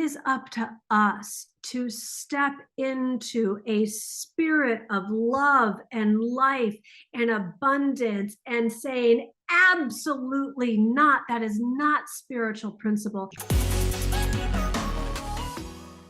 is up to us to step into a spirit of love and life and abundance and saying, absolutely not. That is not spiritual principle.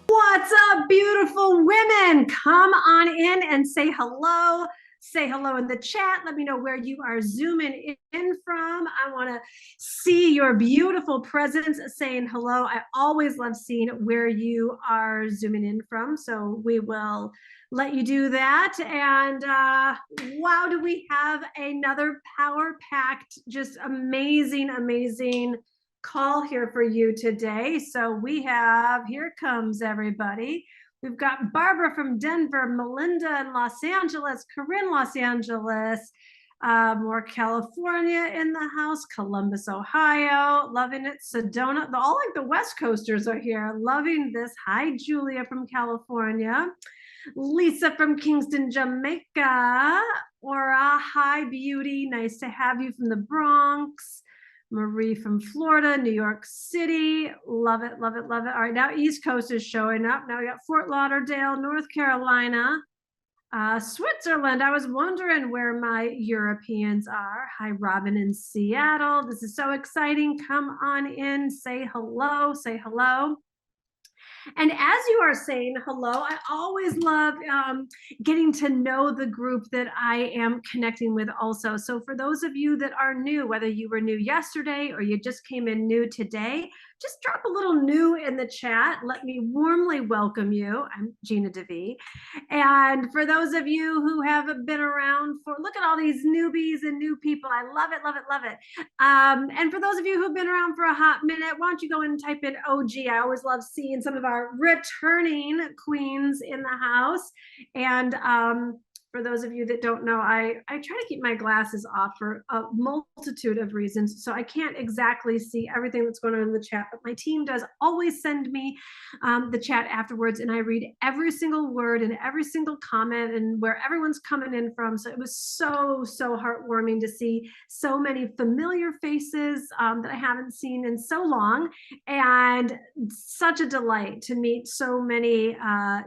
What's up, beautiful women? Come on in and say hello. Say hello in the chat. Let me know where you are zooming in from. I want to see your beautiful presence saying hello. I always love seeing where you are zooming in from. So we will let you do that. And wow, do we have another power-packed, just amazing, amazing call here for you today. So we have, here comes everybody. We've got Barbara from Denver, Melinda in Los Angeles, Corinne, Los Angeles, more California in the house, Columbus, Ohio, loving it. Sedona, all like the West Coasters are here, loving this. Hi, Julia from California. Lisa from Kingston, Jamaica. Aura, hi, beauty. Nice to have you from the Bronx. Marie from Florida, New York City. Love it, love it, love it. All right, now East Coast is showing up. Now we got Fort Lauderdale, North Carolina, Switzerland. I was wondering where my Europeans are. Hi, Robin in Seattle. This is so exciting. Come on in, say hello, say hello. And as you are saying hello, I always love getting to know the group that I am connecting with also. So for those of you that are new, whether you were new yesterday or you just came in new today, just drop a little new in the chat. Let me warmly welcome you. I'm Gina DeVee. And for those of you who have been around for, look at all these newbies and new people. I love it, love it, love it. And for those of you who've been around for a hot minute, why don't you go and type in OG? I always love seeing some of our returning queens in the house. And for those of you that don't know, I try to keep my glasses off for a multitude of reasons. So I can't exactly see everything that's going on in the chat, but my team does always send me the chat afterwards. And I read every single word and every single comment and where everyone's coming in from. So it was so, so heartwarming to see so many familiar faces that I haven't seen in so long. And such a delight to meet so many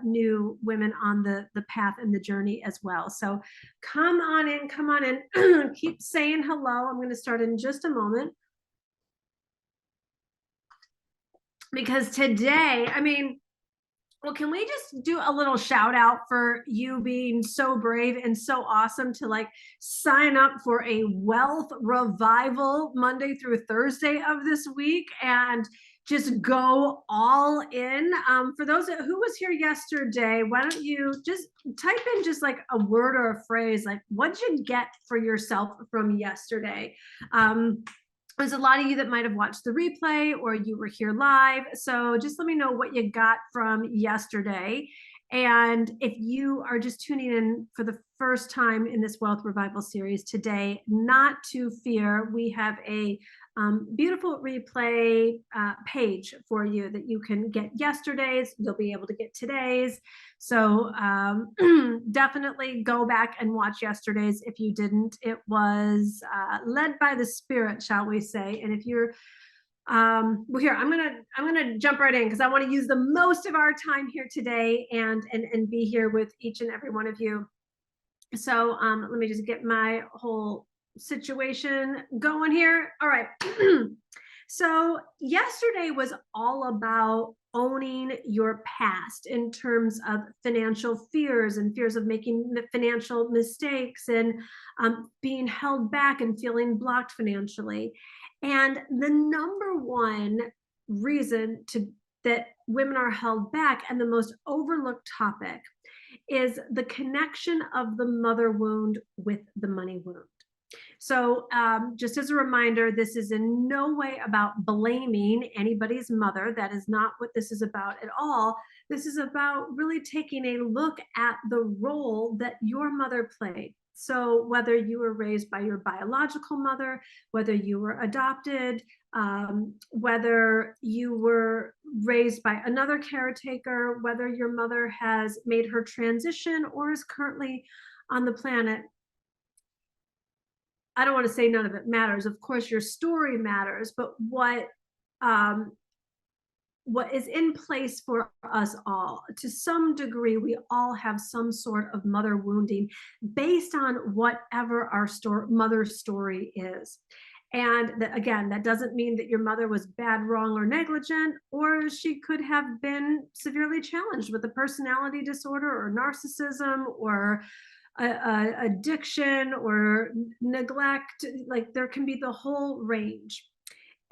new women on the path and the journey as well. So come on in, keep saying hello. I'm going to start in just a moment. Because today, I mean, well, can we just do a little shout out for you being so brave and so awesome to like sign up for a wealth revival Monday through Thursday of this week and just go all in. For those who was here yesterday, why don't you just type in just like a word or a phrase, like what'd you get for yourself from yesterday? There's a lot of you that might have watched the replay or you were here live. So just let me know what you got from yesterday. And if you are just tuning in for the first time in this Wealth Revival series today, not to fear, we have a beautiful replay page for you that you can get yesterday's. You'll be able to get today's. So definitely go back and watch yesterday's if you didn't. It was led by the Spirit, shall we say. And if you're well, here I'm gonna jump right in because I want to use the most of our time here today and be here with each and every one of you. So let me just get my whole situation going here. All right. So yesterday was all about owning your past in terms of financial fears and fears of making financial mistakes and being held back and feeling blocked financially. And the number one reason that women are held back and the most overlooked topic is the connection of the mother wound with the money wound. So just as a reminder, this is in no way about blaming anybody's mother. That is not what this is about at all. This is about really taking a look at the role that your mother played. So whether you were raised by your biological mother, whether you were adopted, whether you were raised by another caretaker, whether your mother has made her transition or is currently on the planet, I don't want to say none of it matters. Of course, your story matters, but what what is in place for us all. To some degree, we all have some sort of mother wounding based on whatever our mother's story is. And again, that doesn't mean that your mother was bad, wrong, or negligent, or she could have been severely challenged with a personality disorder or narcissism or addiction or neglect. Like, there can be the whole range.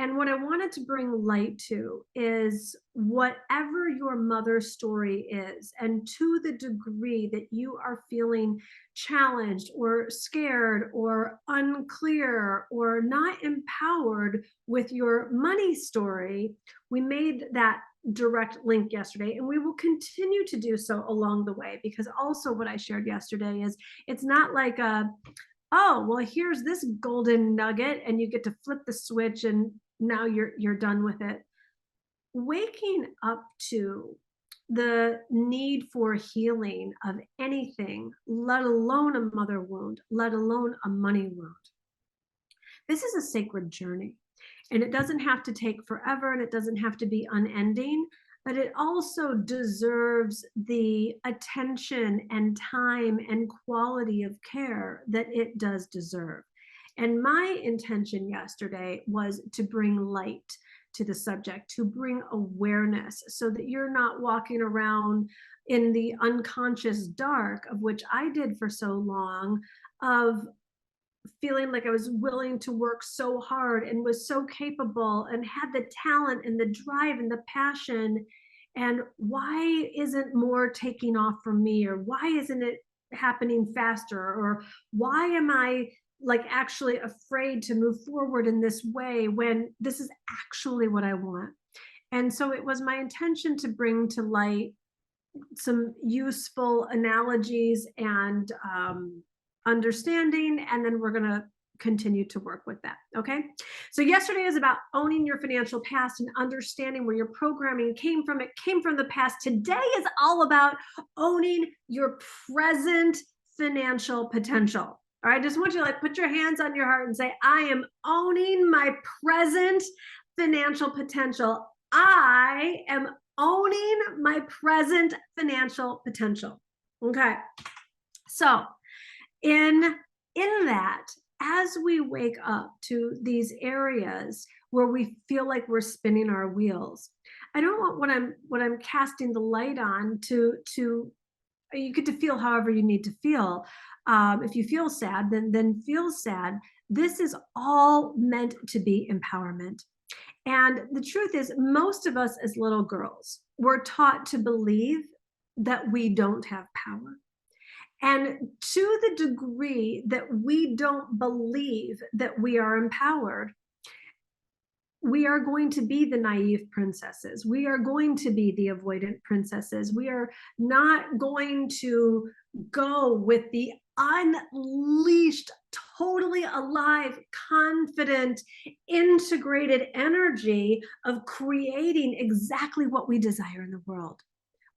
And what I wanted to bring light to is whatever your mother's story is, and to the degree that you are feeling challenged or scared or unclear or not empowered with your money story, we made that direct link yesterday, and we will continue to do so along the way, because also what I shared yesterday is it's not like oh, well, here's this golden nugget and you get to flip the switch and now you're done with it. Waking up to the need for healing of anything, let alone a mother wound, let alone a money wound. This is a sacred journey, and it doesn't have to take forever, and it doesn't have to be unending, but it also deserves the attention and time and quality of care that it does deserve. And my intention yesterday was to bring light to the subject, to bring awareness, so that you're not walking around in the unconscious dark, of which I did for so long, of feeling like I was willing to work so hard and was so capable and had the talent and the drive and the passion. And why isn't more taking off from me? Or why isn't it happening faster? Or why am I like actually afraid to move forward in this way when this is actually what I want? And so it was my intention to bring to light some useful analogies and understanding, and then we're going to continue to work with that. Okay. So yesterday is about owning your financial past and understanding where your programming came from. It came from the past. Today is all about owning your present financial potential. All right. Just want you to like put your hands on your heart and say, I am owning my present financial potential. I am owning my present financial potential. Okay. So in that, as we wake up to these areas where we feel like we're spinning our wheels, I don't want what I'm casting the light on to you get to feel however you need to feel. If you feel sad, then feel sad. This is all meant to be empowerment. And the truth is, most of us as little girls were taught to believe that we don't have power. And to the degree that we don't believe that we are empowered, we are going to be the naive princesses. We are going to be the avoidant princesses. We are not going to go with the unleashed, totally alive, confident, integrated energy of creating exactly what we desire in the world.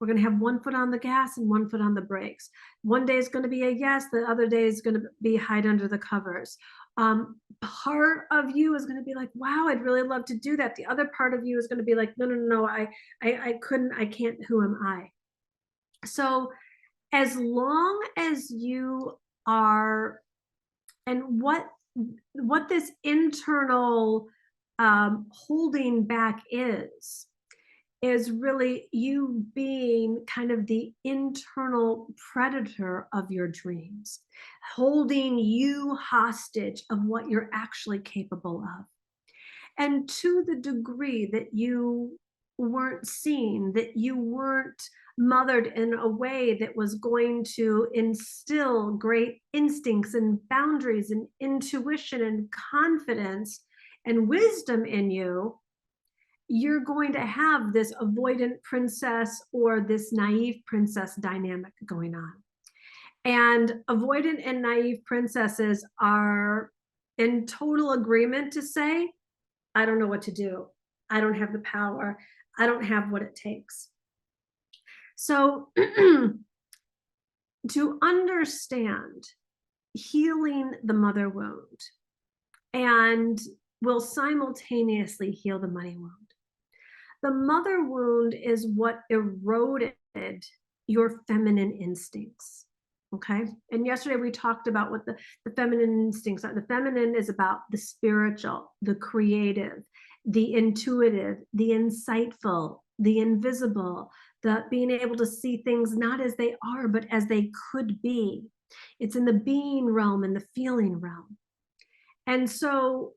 We're going to have one foot on the gas and one foot on the brakes. One day is going to be a yes, the other day is going to be hide under the covers. Part of you is going to be like, wow, I'd really love to do that. The other part of you is going to be like, no, I couldn't, I can't, who am I? So as long as you are, and what this internal holding back is really you being kind of the internal predator of your dreams, holding you hostage of what you're actually capable of. And to the degree that you weren't seen, that you weren't mothered in a way that was going to instill great instincts and boundaries and intuition and confidence and wisdom in you, you're going to have this avoidant princess or this naive princess dynamic going on. And avoidant and naive princesses are in total agreement to say, I don't know what to do. I don't have the power. I don't have what it takes. So to understand healing the mother wound and will simultaneously heal the money wound. The mother wound is what eroded your feminine instincts. Okay. And yesterday we talked about what the feminine instincts are. The feminine is about the spiritual, the creative, the intuitive, the insightful, the invisible, the being able to see things not as they are, but as they could be. It's in the being realm and the feeling realm. And so,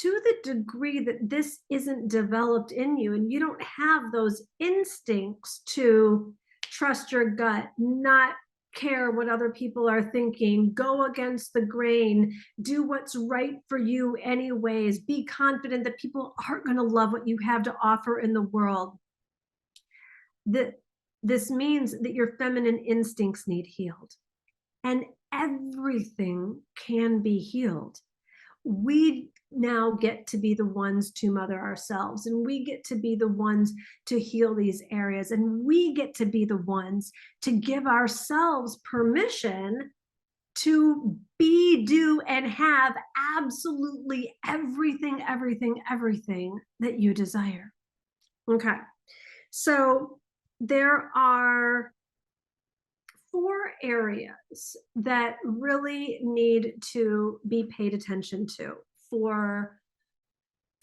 to the degree that this isn't developed in you and you don't have those instincts to trust your gut, not care what other people are thinking, go against the grain, do what's right for you anyways, be confident that people aren't going to love what you have to offer in the world, this means that your feminine instincts need healed. And everything can be healed. We now get to be the ones to mother ourselves, and we get to be the ones to heal these areas, and we get to be the ones to give ourselves permission to be, do, and have absolutely everything that you desire. Okay, so there are 4 areas that really need to be paid attention to for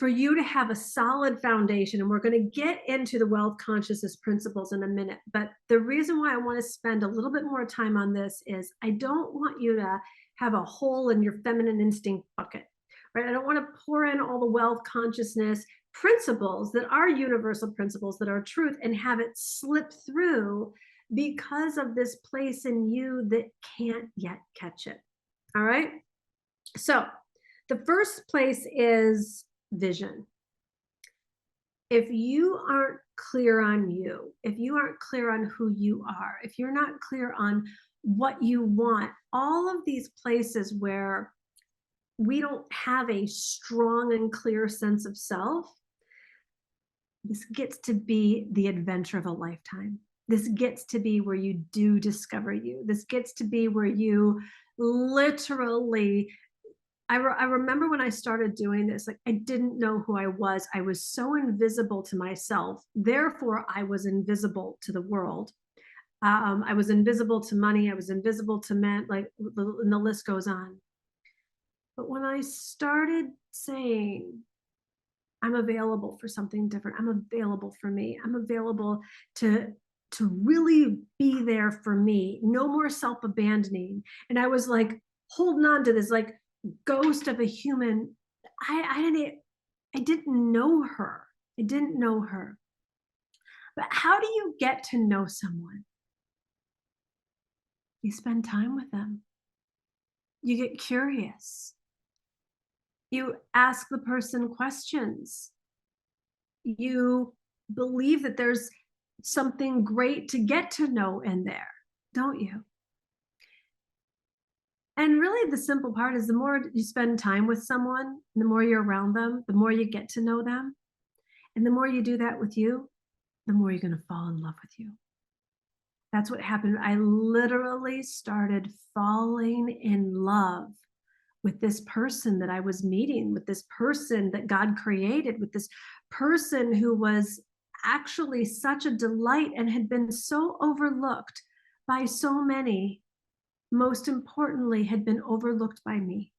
you to have a solid foundation. And we're going to get into the wealth consciousness principles in a minute. But the reason why I want to spend a little bit more time on this is I don't want you to have a hole in your feminine instinct bucket, right? I don't want to pour in all the wealth consciousness principles that are universal principles that are truth and have it slip through because of this place in you that can't yet catch it. All right. So the first place is vision. If you aren't clear on you, if you aren't clear on who you are, if you're not clear on what you want, all of these places where we don't have a strong and clear sense of self, this gets to be the adventure of a lifetime. This gets to be where you do discover you. This gets to be where you literally, I remember when I started doing this, like I didn't know who I was. I was so invisible to myself. Therefore, I was invisible to the world. I was invisible to money. I was invisible to men, like, and the list goes on. But when I started saying, I'm available for something different, I'm available for me, I'm available to really be there for me, no more self-abandoning. And I was like holding on to this like ghost of a human. I didn't know her. I didn't know her. But how do you get to know someone? You spend time with them. You get curious. You ask the person questions. You believe that there's something great to get to know in there, don't you? And really the simple part is the more you spend time with someone, the more you're around them, the more you get to know them. And the more you do that with you, the more you're going to fall in love with you. That's what happened. I literally started falling in love with this person that I was meeting, with this person that God created, with this person who was actually such a delight and had been so overlooked by so many, most importantly, had been overlooked by me.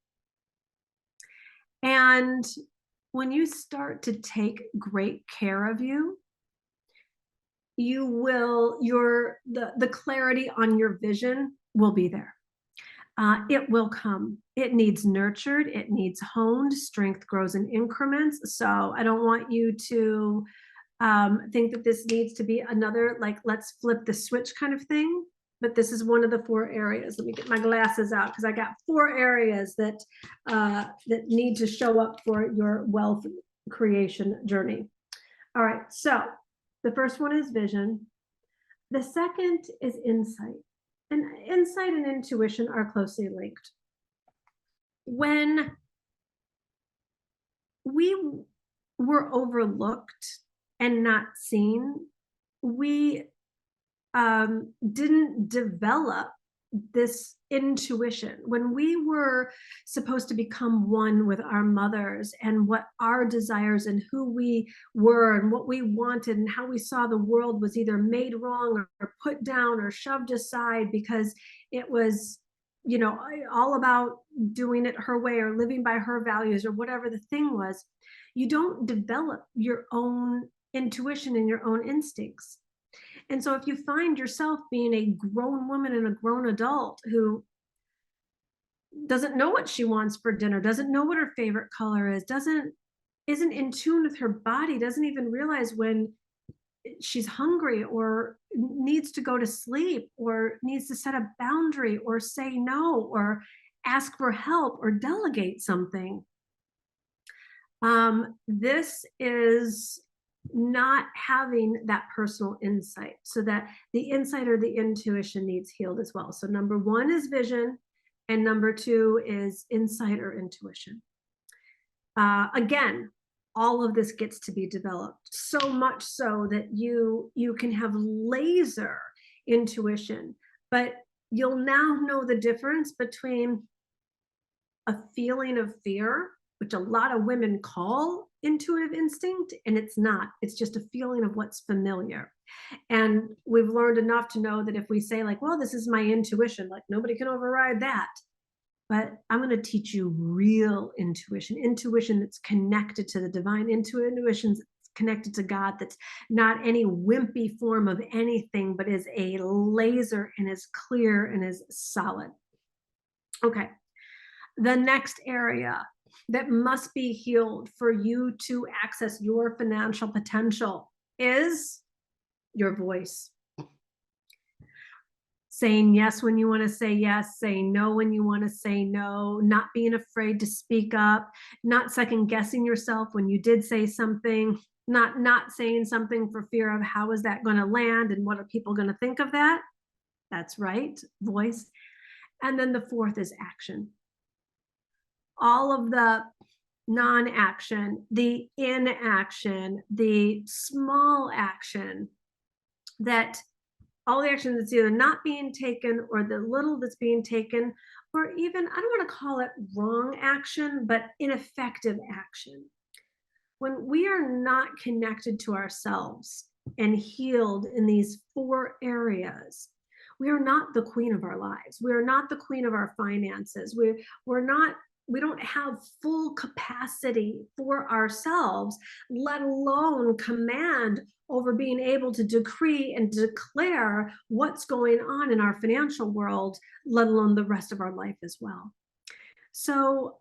And when you start to take great care of you, you will, the clarity on your vision will be there. It will come. It needs nurtured. It needs honed. Strength grows in increments. So I don't want you to think that this needs to be another, like, let's flip the switch kind of thing. But this is one of the 4 areas. Let me get my glasses out because I got 4 areas that that need to show up for your wealth creation journey. All right. So the first one is vision. The second is insight. And insight and intuition are closely linked. When we were overlooked and not seen, we didn't develop this intuition. When we were supposed to become one with our mothers and what our desires and who we were and what we wanted and how we saw the world was either made wrong or put down or shoved aside because it was, you know, all about doing it her way or living by her values or whatever the thing was, you don't develop your own intuition and your own instincts. And so if you find yourself being a grown woman and a grown adult who doesn't know what she wants for dinner, doesn't know what her favorite color is, isn't in tune with her body, doesn't even realize when she's hungry or needs to go to sleep or needs to set a boundary or say no or ask for help or delegate something. This is not having that personal insight, so that the insight or the intuition needs healed as well. So number one is vision, and number two is insight or intuition. Again, all of this gets to be developed, so much so that you can have laser intuition, but you'll now know the difference between a feeling of fear, which a lot of women call intuitive instinct, and it's not. It's just a feeling of what's familiar. And we've learned enough to know that if we say like, well, this is my intuition, like nobody can override that. But I'm going to teach you real intuition that's connected to the divine, intuition that's connected to God, that's not any wimpy form of anything, but is a laser and is clear and is solid. Okay. The next area that must be healed for you to access your financial potential is your voice. Saying yes when you want to say yes, saying no when you want to say no, not being afraid to speak up, not second guessing yourself when you did say something, not saying something for fear of how is that going to land and what are people going to think of that. That's right, voice. And then the fourth is action. All of the non-action, the inaction, the small action, that all the action that's either not being taken or the little that's being taken, or even, I don't want to call it wrong action, but ineffective action. When we are not connected to ourselves and healed in these four areas, we are not the queen of our lives. We are not the queen of our finances. We don't have full capacity for ourselves, let alone command over being able to decree and declare what's going on in our financial world, let alone the rest of our life as well. So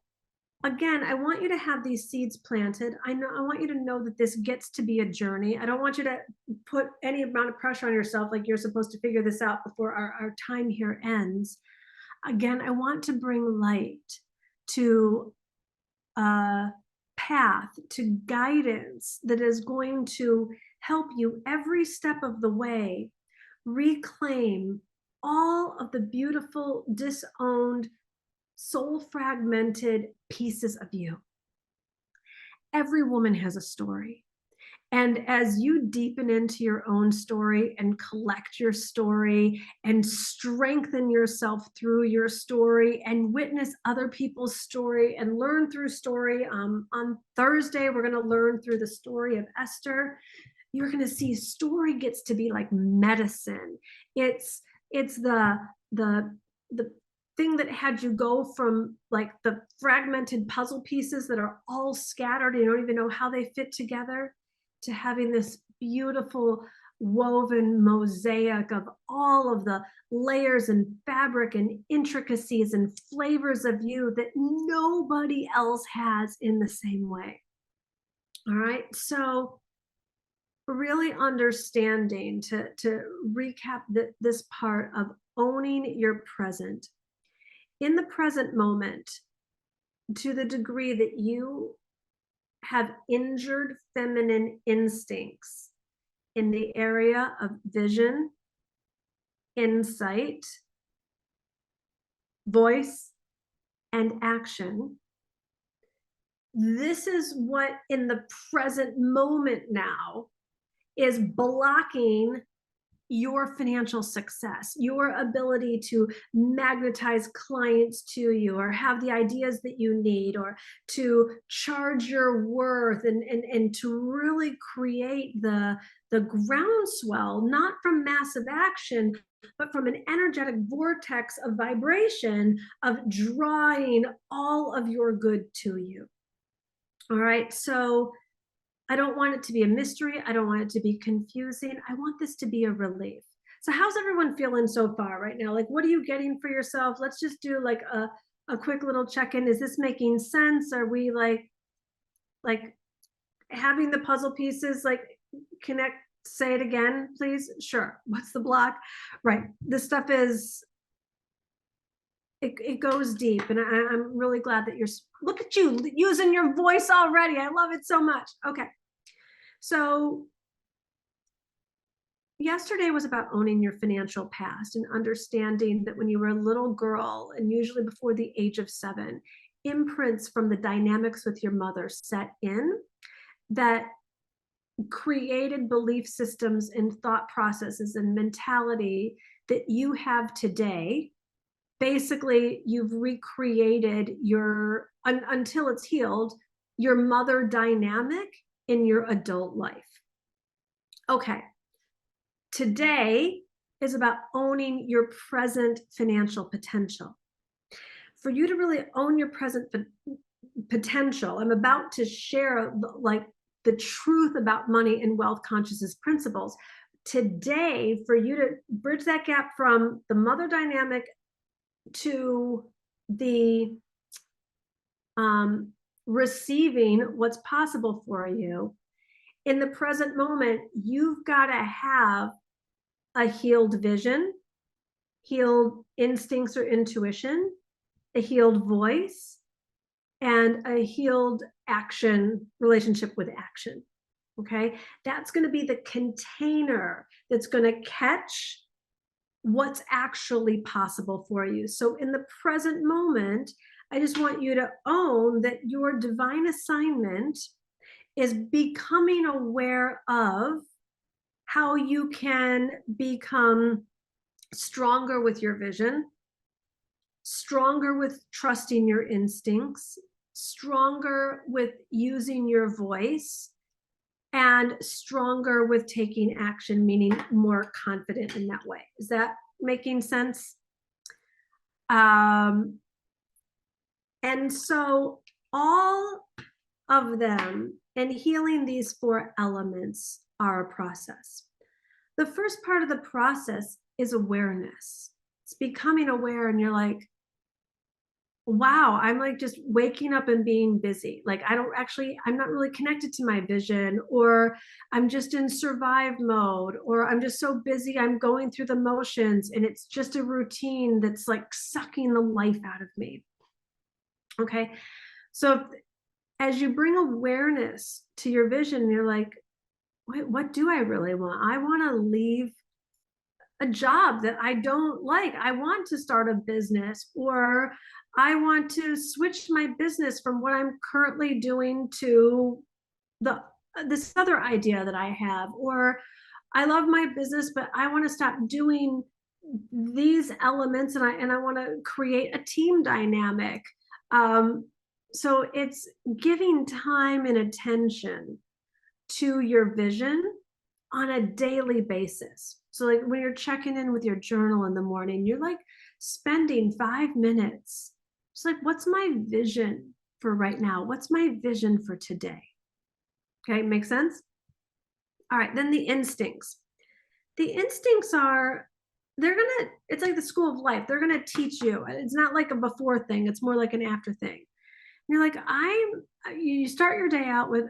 again, I want you to have these seeds planted. I want you to know that this gets to be a journey. I don't want you to put any amount of pressure on yourself like you're supposed to figure this out before our time here ends. Again, I want to bring light to a path, to guidance that is going to help you every step of the way reclaim all of the beautiful, disowned, soul fragmented pieces of you. Every woman has a story. And as you deepen into your own story and collect your story and strengthen yourself through your story and witness other people's story and learn through story, on Thursday, we're going to learn through the story of Esther. You're going to see story gets to be like medicine. It's the thing that had you go from like the fragmented puzzle pieces that are all scattered and you don't even know how they fit together, to having this beautiful woven mosaic of all of the layers and fabric and intricacies and flavors of you that nobody else has in the same way. All right, so really understanding, to recap this part of owning your present. In the present moment, to the degree that you have injured feminine instincts in the area of vision, insight, voice, and action, this is what in the present moment now is blocking your financial success, your ability to magnetize clients to you, or have the ideas that you need, or to charge your worth, and to really create the groundswell, not from massive action, but from an energetic vortex of vibration of drawing all of your good to you. All right, so I don't want it to be a mystery. I don't want it to be confusing. I want this to be a relief. So how's everyone feeling so far right now? Like, what are you getting for yourself? Let's just do like a quick little check-in. Is this making sense? Are we like having the puzzle pieces like connect? Say it again, please. Sure. What's the block? Right. This stuff is, it goes deep, and I'm really glad that you're, look at you using your voice already. I love it so much. Okay. So yesterday was about owning your financial past and understanding that when you were a little girl, and usually before the age of 7, imprints from the dynamics with your mother set in that created belief systems and thought processes and mentality that you have today. Basically, you've recreated your, until it's healed, your mother dynamic in your adult life. Okay. Today is about owning your present financial potential. For you to really own your present potential, I'm about to share like the truth about money and wealth consciousness principles. Today, for you to bridge that gap from the mother dynamic to the receiving what's possible for you in the present moment, you've got to have a healed vision, healed instincts or intuition, a healed voice, and a healed action, relationship with action. Okay, that's going to be the container that's going to catch what's actually possible for you. So in the present moment, I just want you to own that your divine assignment is becoming aware of how you can become stronger with your vision, stronger with trusting your instincts, stronger with using your voice, and stronger with taking action, meaning more confident in that way. Is that making sense? And so all of them, and healing these 4 elements, are a process. The first part of the process is awareness. It's becoming aware, and you're like, wow, I'm like just waking up and being busy. Like I'm not really connected to my vision, or I'm just in survive mode, or I'm just so busy, I'm going through the motions, and it's just a routine that's like sucking the life out of me. Okay. So as you bring awareness to your vision, you're like, wait, what do I really want? I want to leave a job that I don't like. I want to start a business, or I want to switch my business from what I'm currently doing to this other idea that I have, or I love my business, but I want to stop doing these elements, and I want to create a team dynamic. So it's giving time and attention to your vision on a daily basis. So like when you're checking in with your journal in the morning, you're like spending 5 minutes. It's like, what's my vision for right now? What's my vision for today? Okay, make sense? All right, then the instincts. The instincts are, it's like the school of life. They're gonna teach you. It's not like a before thing, it's more like an after thing. You're like, you start your day out with,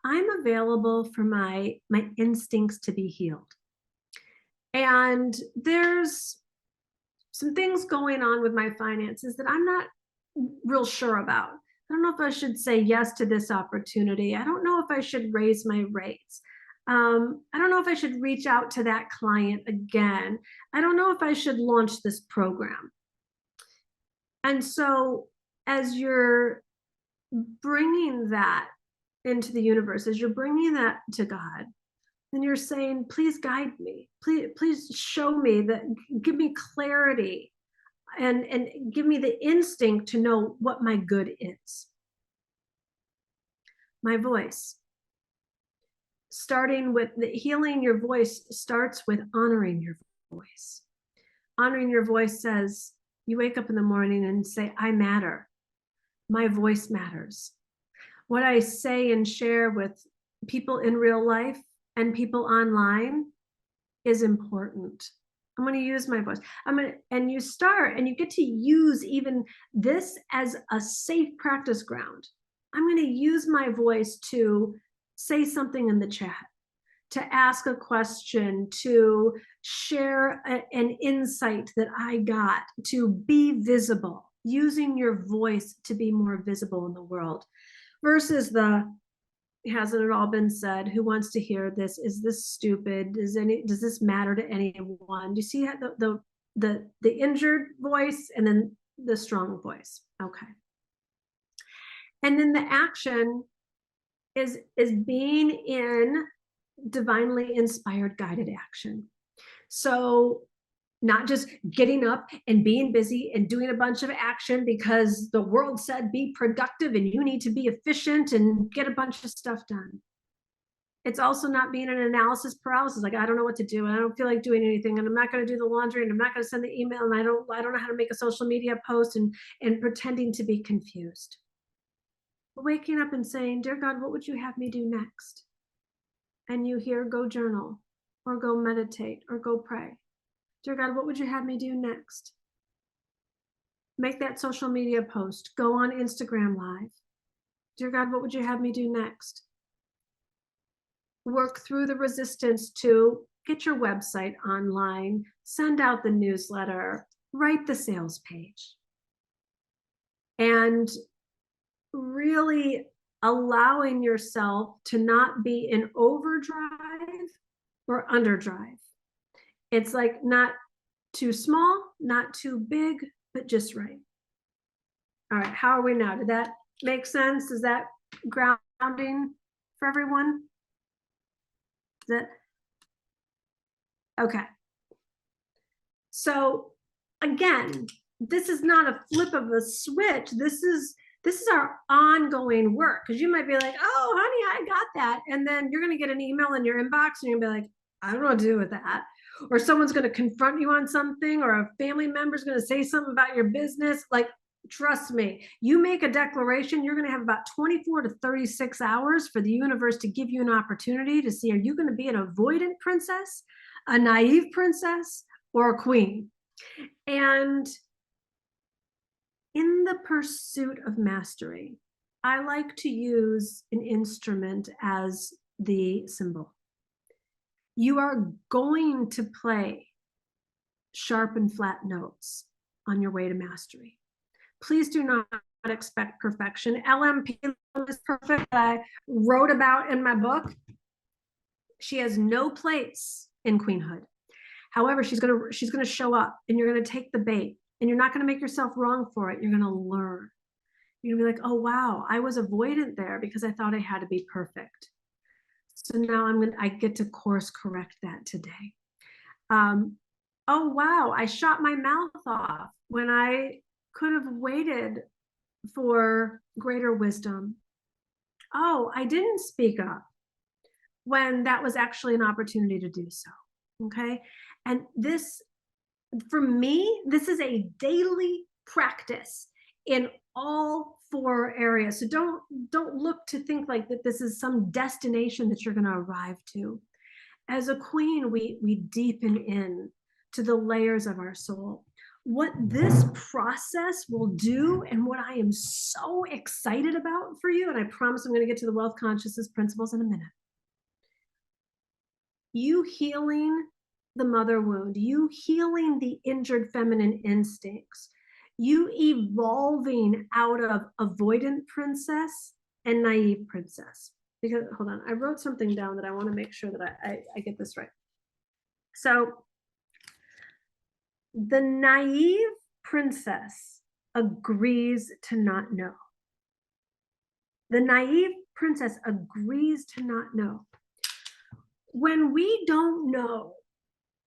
I'm available for my instincts to be healed. And there's some things going on with my finances that I'm not real sure about. I don't know if I should say yes to this opportunity. I don't know if I should raise my rates. I don't know if I should reach out to that client again. I don't know if I should launch this program. And so as you're bringing that into the universe, as you're bringing that to God, then you're saying, please guide me. Please show me that, give me clarity and give me the instinct to know what my good is. My voice. Starting with the healing your voice starts with honoring your voice. Honoring your voice says, you wake up in the morning and say, I matter. My voice matters. What I say and share with people in real life and people online is important. I'm going to use my voice. And you start and you get to use even this as a safe practice ground. I'm going to use my voice to say something in the chat, to ask a question, to share an insight that I got, to be visible, using your voice to be more visible in the world, versus hasn't it all been said? Who wants to hear this? Is this stupid? Does this matter to anyone? Do you see how the injured voice and then the strong voice? Okay. And then the action is being in divinely inspired guided action. So not just getting up and being busy and doing a bunch of action because the world said be productive and you need to be efficient and get a bunch of stuff done. It's also not being an analysis paralysis, like I don't know what to do and I don't feel like doing anything and I'm not going to do the laundry and I'm not going to send the email and I don't know how to make a social media post and pretending to be confused. Waking up and saying, dear God, what would you have me do next? And you hear, go journal or go meditate or go pray. Dear God, what would you have me do next? Make that social media post. Go on Instagram Live. Dear God, what would you have me do next? Work through the resistance to get your website online, send out the newsletter, write the sales page. And really allowing yourself to not be in overdrive or underdrive. It's like not too small, not too big, but just right. All right, how are we now? Did that make sense? Is that grounding for everyone? Is that okay? So again, this is not a flip of a switch. This is our ongoing work, because you might be like, oh, honey, I got that. And then you're going to get an email in your inbox and you're going to be like, I don't know what to do with that. Or someone's going to confront you on something, or a family member's going to say something about your business. Like, trust me, you make a declaration, you're going to have about 24 to 36 hours for the universe to give you an opportunity to see, are you going to be an avoidant princess, a naive princess, or a queen? And in the pursuit of mastery, I like to use an instrument as the symbol. You are going to play sharp and flat notes on your way to mastery. Please do not expect perfection. LMP is perfect, that I wrote about in my book. She has no place in queenhood. However, she's gonna show up, and you're gonna take the bait, and you're not gonna make yourself wrong for it. You're gonna learn. You're gonna be like, oh wow, I was avoidant there because I thought I had to be perfect. So now I get to course correct that today. Oh wow, I shot my mouth off when I could have waited for greater wisdom. Oh, I didn't speak up when that was actually an opportunity to do so. Okay. And this, for me, this is a daily practice in all 4 areas. So don't look to think like that this is some destination that you're going to arrive to. As a queen, we deepen in to the layers of our soul. What this process will do, and what I am so excited about for you, and I promise I'm going to get to the wealth consciousness principles in a minute. You healing the mother wound, you healing the injured feminine instincts, you evolving out of avoidant princess and naive princess. Because, hold on, I wrote something down that I want to make sure that I get this right. So the naive princess agrees to not know. The naive princess agrees to not know. when we don't know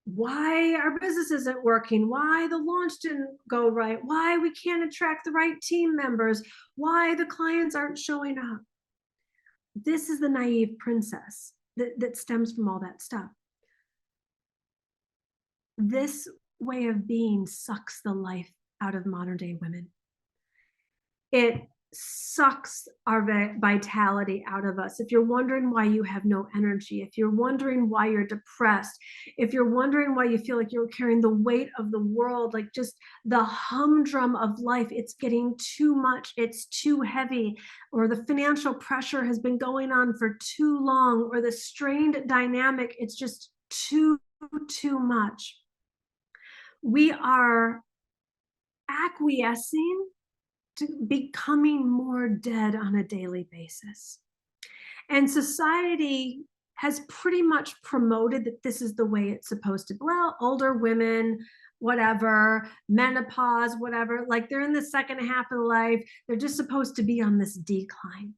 why our business isn't working, why the launch didn't go right, why we can't attract the right team members, why the clients aren't showing up, this is the naive princess that stems from all that stuff. This way of being sucks the life out of modern day women. It sucks our vitality out of us. If you're wondering why you have no energy, if you're wondering why you're depressed, if you're wondering why you feel like you're carrying the weight of the world, like just the humdrum of life, it's getting too much, it's too heavy, or the financial pressure has been going on for too long, or the strained dynamic, it's just too much. We are acquiescing to becoming more dead on a daily basis. And society has pretty much promoted that this is the way it's supposed to be. Well, older women, whatever, menopause, whatever, like they're in the second half of life, they're just supposed to be on this decline.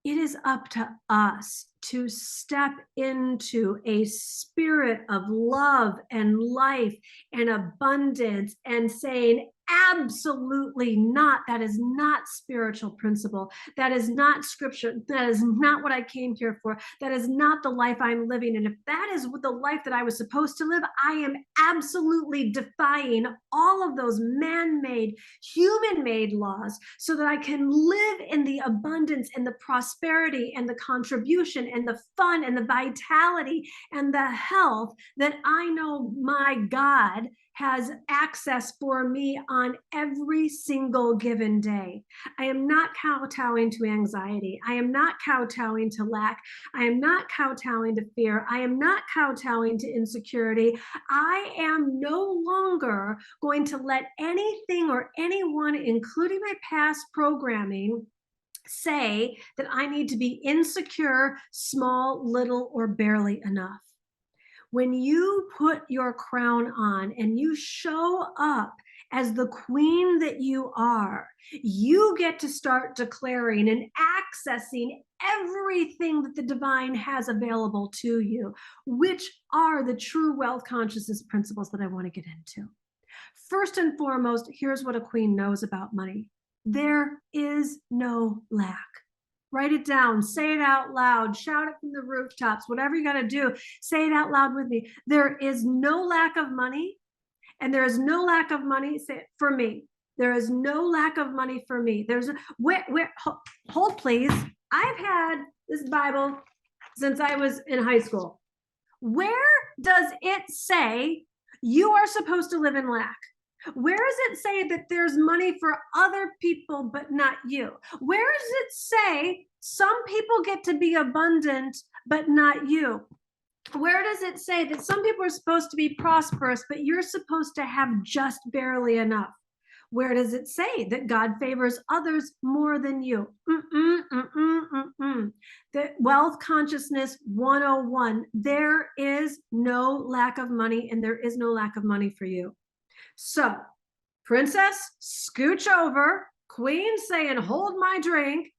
It is up to us to step into a spirit of love and life and abundance and saying, absolutely not. That is not spiritual principle. That is not scripture. That is not what I came here for. That is not the life I'm living. And if that is the life that I was supposed to live, I am absolutely defying all of those man-made, human-made laws so that I can live in the abundance and the prosperity and the contribution and the fun and the vitality and the health that I know my God has access for me on every single given day. I am not kowtowing to anxiety. I am not kowtowing to lack. I am not kowtowing to fear. I am not kowtowing to insecurity. I am no longer going to let anything or anyone, including my past programming, say that I need to be insecure, small, little, or barely enough. When you put your crown on and you show up as the queen that you are, you get to start declaring and accessing everything that the divine has available to you, which are the true wealth consciousness principles that I want to get into. First and foremost, here's what a queen knows about money. There is no lack. Write it down, say it out loud, shout it from the rooftops, whatever you got to do, say it out loud with me. There is no lack of money, and there is no lack of money for me. There is no lack of money for me. Hold please. I've had this Bible since I was in high school. Where does it say you are supposed to live in lack? Where does it say that there's money for other people but not you? Where does it say some people get to be abundant but not you? Where does it say that some people are supposed to be prosperous but you're supposed to have just barely enough? Where does it say that God favors others more than you? The Wealth Consciousness 101. There is no lack of money, and there is no lack of money for you. So, princess, scooch over, queen saying, hold my drink,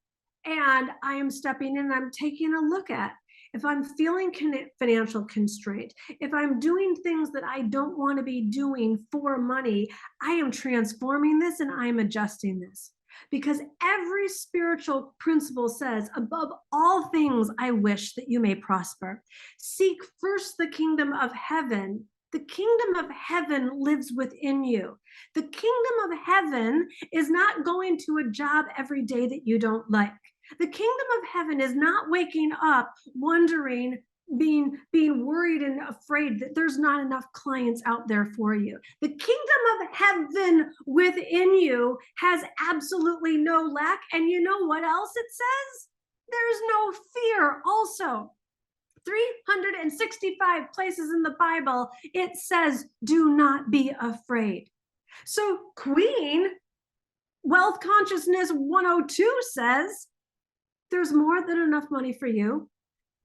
and I am stepping in and I'm taking a look at if I'm feeling financial constraint, if I'm doing things that I don't want to be doing for money, I am transforming this and I'm adjusting this. Because every spiritual principle says, above all things, I wish that you may prosper. Seek first the kingdom of heaven. The kingdom of heaven lives within you. The kingdom of heaven is not going to a job every day that you don't like. The kingdom of heaven is not waking up, wondering, being worried and afraid that there's not enough clients out there for you. The kingdom of heaven within you has absolutely no lack. And you know what else it says? There's no fear also. 365 places in the Bible, it says, do not be afraid. So Queen, Wealth Consciousness 102 says, there's more than enough money for you,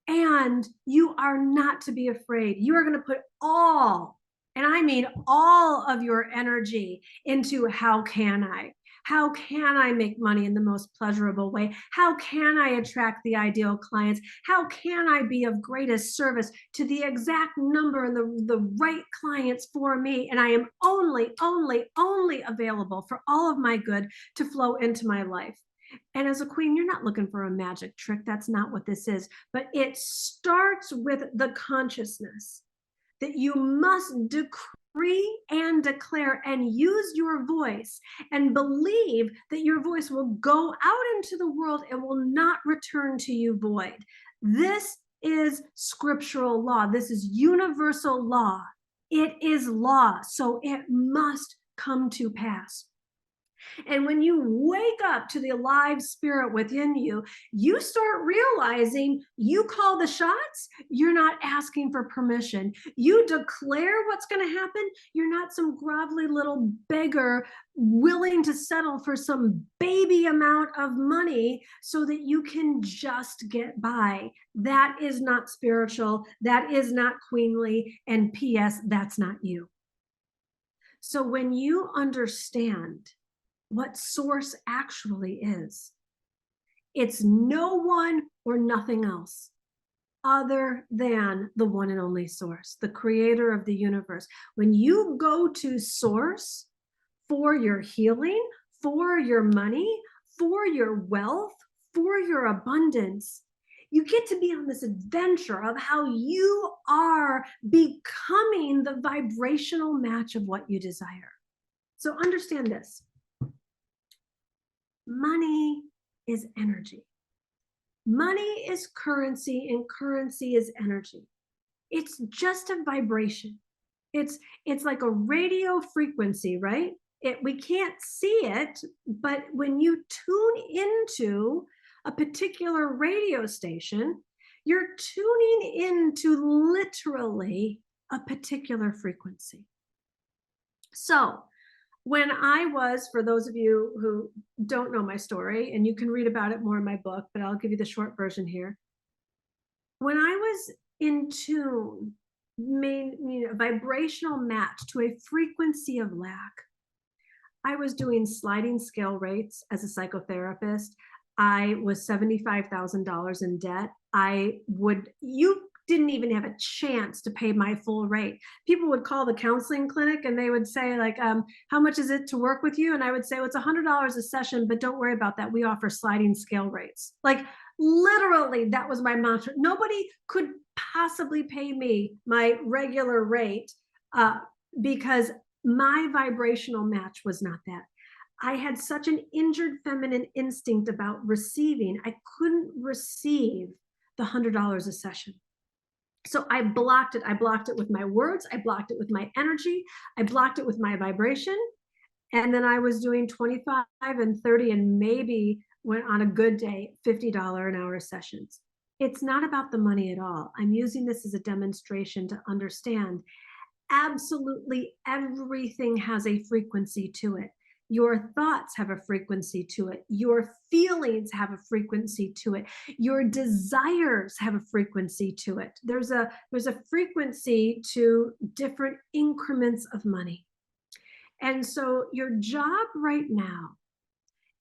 and you are not to be afraid. You are going to put all, and I mean all of your energy into how can I? How can I make money in the most pleasurable way? How can I attract the ideal clients? How can I be of greatest service to the exact number and the right clients for me? And I am only available for all of my good to flow into my life. And as a queen, you're not looking for a magic trick. That's not what this is. But it starts with the consciousness that you must decree and declare and use your voice and believe that your voice will go out into the world and will not return to you void. This is scriptural law. This is universal law. It is law, so it must come to pass. And when you wake up to the alive spirit within you, you start realizing you call the shots. You're not asking for permission. You declare what's going to happen. You're not some grovelly little beggar willing to settle for some baby amount of money so that you can just get by. That is not spiritual. That is not queenly. And P.S., that's not you. So when you understand what source actually is, it's no one or nothing else other than the one and only source, the creator of the universe. When you go to source for your healing, for your money, for your wealth, for your abundance, you get to be on this adventure of how you are becoming the vibrational match of what you desire. So understand this. Money is energy. Money is currency, and currency is energy. It's just a vibration. It's like a radio frequency, right? We can't see it, but when you tune into a particular radio station, you're tuning into literally a particular frequency. So when I was, for those of you who don't know my story, and you can read about it more in my book, but I'll give you the short version here. When I was in tune, a vibrational match to a frequency of lack, I was doing sliding scale rates as a psychotherapist. I was $75,000 in debt. You didn't even have a chance to pay my full rate. People would call the counseling clinic and they would say like, how much is it to work with you? And I would say, well, it's $100 a session, but don't worry about that. We offer sliding scale rates. Like literally that was my mantra. Nobody could possibly pay me my regular rate because my vibrational match was not that. I had such an injured feminine instinct about receiving. I couldn't receive the $100 a session. So I blocked it. I blocked it with my words. I blocked it with my energy. I blocked it with my vibration. And then I was doing 25 and 30 and maybe went on a good day, $50 an hour sessions. It's not about the money at all. I'm using this as a demonstration to understand absolutely everything has a frequency to it. Your thoughts have a frequency to it. Your feelings have a frequency to it. Your desires have a frequency to it. There's a frequency to different increments of money. And so your job right now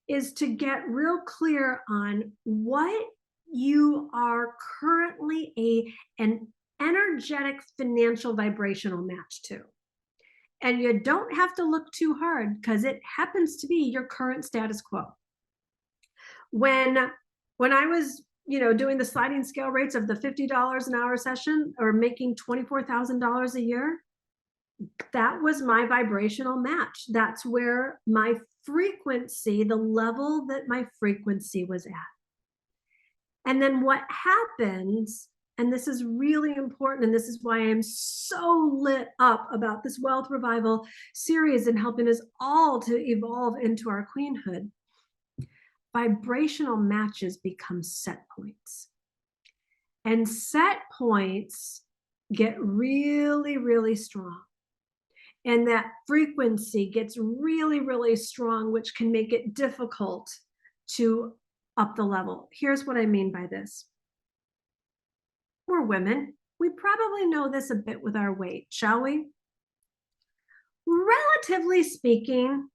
is to get real clear on what you are currently an energetic financial vibrational match to. And you don't have to look too hard because it happens to be your current status quo. When I was, doing the sliding scale rates of the $50 an hour session or making $24,000 a year, that was my vibrational match. That's where my frequency, the level that my frequency was at. And then what happens, and this is really important, and this is why I'm so lit up about this Wealth Revival series and helping us all to evolve into our queenhood. Vibrational matches become set points. And set points get really, really strong. And that frequency gets really, really strong, which can make it difficult to up the level. Here's what I mean by this. We're women. We probably know this a bit with our weight, shall we? Relatively speaking,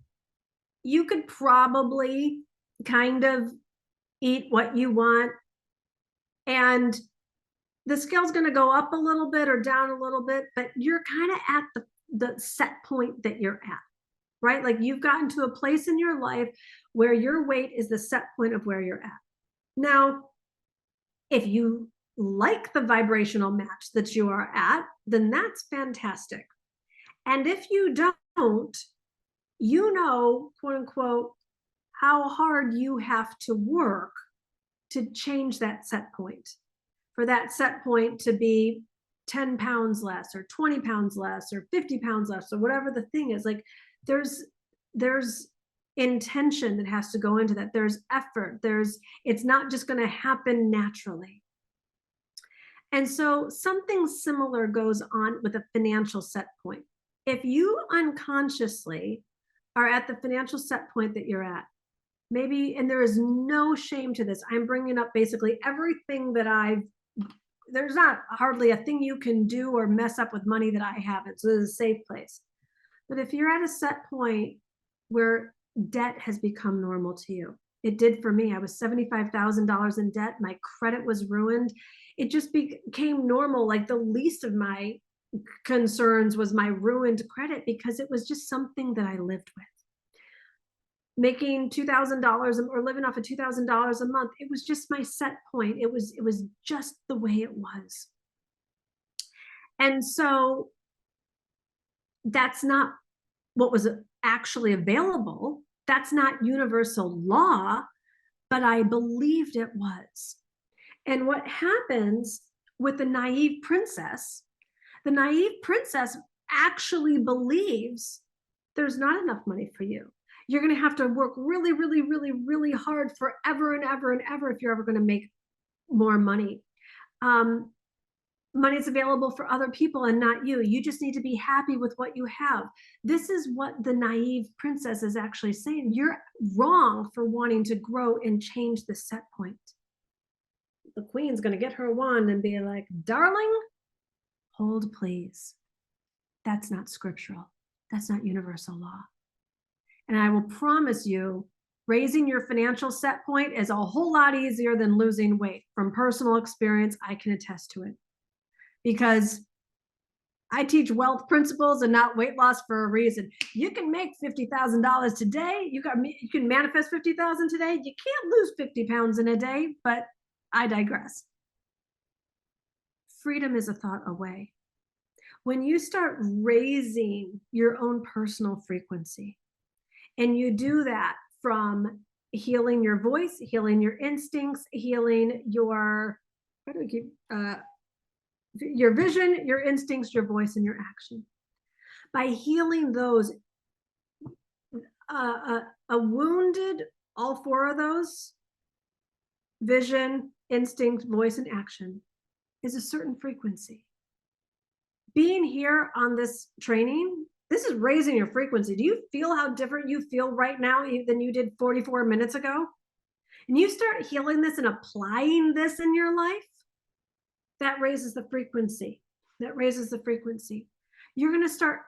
you could probably kind of eat what you want, and the scale's going to go up a little bit or down a little bit, but you're kind of at the set point that you're at, right? Like you've gotten to a place in your life where your weight is the set point of where you're at. Now, if you like the vibrational match that you are at, then that's fantastic. And if you don't, you know, quote unquote, how hard you have to work to change that set point, for that set point to be 10 pounds less or 20 pounds less or 50 pounds less or whatever the thing is. Like there's intention that has to go into that. There's effort. It's not just going to happen naturally. And so something similar goes on with a financial set point. If you unconsciously are at the financial set point that you're at, maybe, and there is no shame to this, I'm bringing up basically everything that there's not hardly a thing you can do or mess up with money that I haven't. So it's a safe place. But if you're at a set point where debt has become normal to you, it did for me. I was $75,000 in debt. My credit was ruined. It just became normal. Like the least of my concerns was my ruined credit, because it was just something that I lived with. Making $2,000 or living off of $2,000 a month, it was just my set point. It was just the way it was. And so that's not what was actually available. That's not universal law, but I believed it was. And what happens with the naive princess actually believes there's not enough money for you. You're going to have to work really, really, really, really hard forever and ever and ever if you're ever going to make more money. Money's available for other people and not you. You just need to be happy with what you have. This is what the naive princess is actually saying. You're wrong for wanting to grow and change the set point. The queen's going to get her wand and be like, darling, hold please. That's not scriptural. That's not universal law. And I will promise you, raising your financial set point is a whole lot easier than losing weight. From personal experience, I can attest to it. Because I teach wealth principles and not weight loss for a reason. You can make $50,000 today. You can manifest $50,000 today. You can't lose 50 pounds in a day, but I digress. Freedom is a thought away. When you start raising your own personal frequency, and you do that from healing your voice, healing your instincts, healing your, your vision, your instincts, your voice, and your action. By healing those, a wounded, all four of those, vision, instinct, voice, and action, is a certain frequency. Being here on this training, this is raising your frequency. Do you feel how different you feel right now than you did 44 minutes ago? And you start healing this and applying this in your life, that raises the frequency. That raises the frequency. You're going to start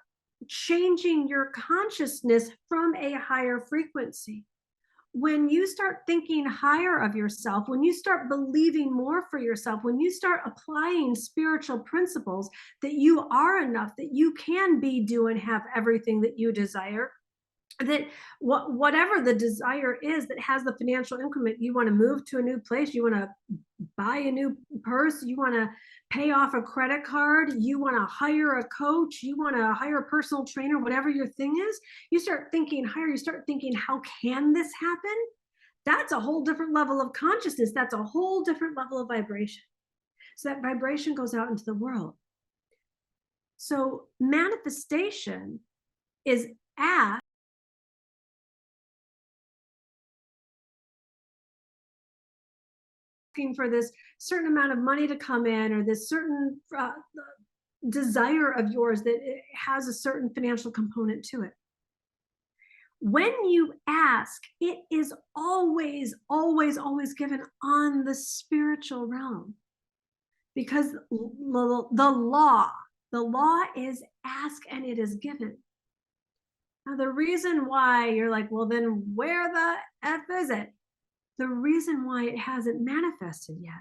changing your consciousness from a higher frequency. When you start thinking higher of yourself, when you start believing more for yourself, when you start applying spiritual principles that you are enough, that you can be, do, and have everything that you desire, that whatever the desire is that has the financial increment, you want to move to a new place, you want to buy a new purse, you want to pay off a credit card, you want to hire a coach, you want to hire a personal trainer, whatever your thing is, you start thinking higher, you start thinking, how can this happen? That's a whole different level of consciousness. That's a whole different level of vibration. So that vibration goes out into the world. So manifestation is asking for this certain amount of money to come in, or this certain desire of yours that it has a certain financial component to it. When you ask, it is always, always, always given on the spiritual realm, because the law is ask and it is given. Now, the reason why you're like, well, then where the F is it? The reason why it hasn't manifested yet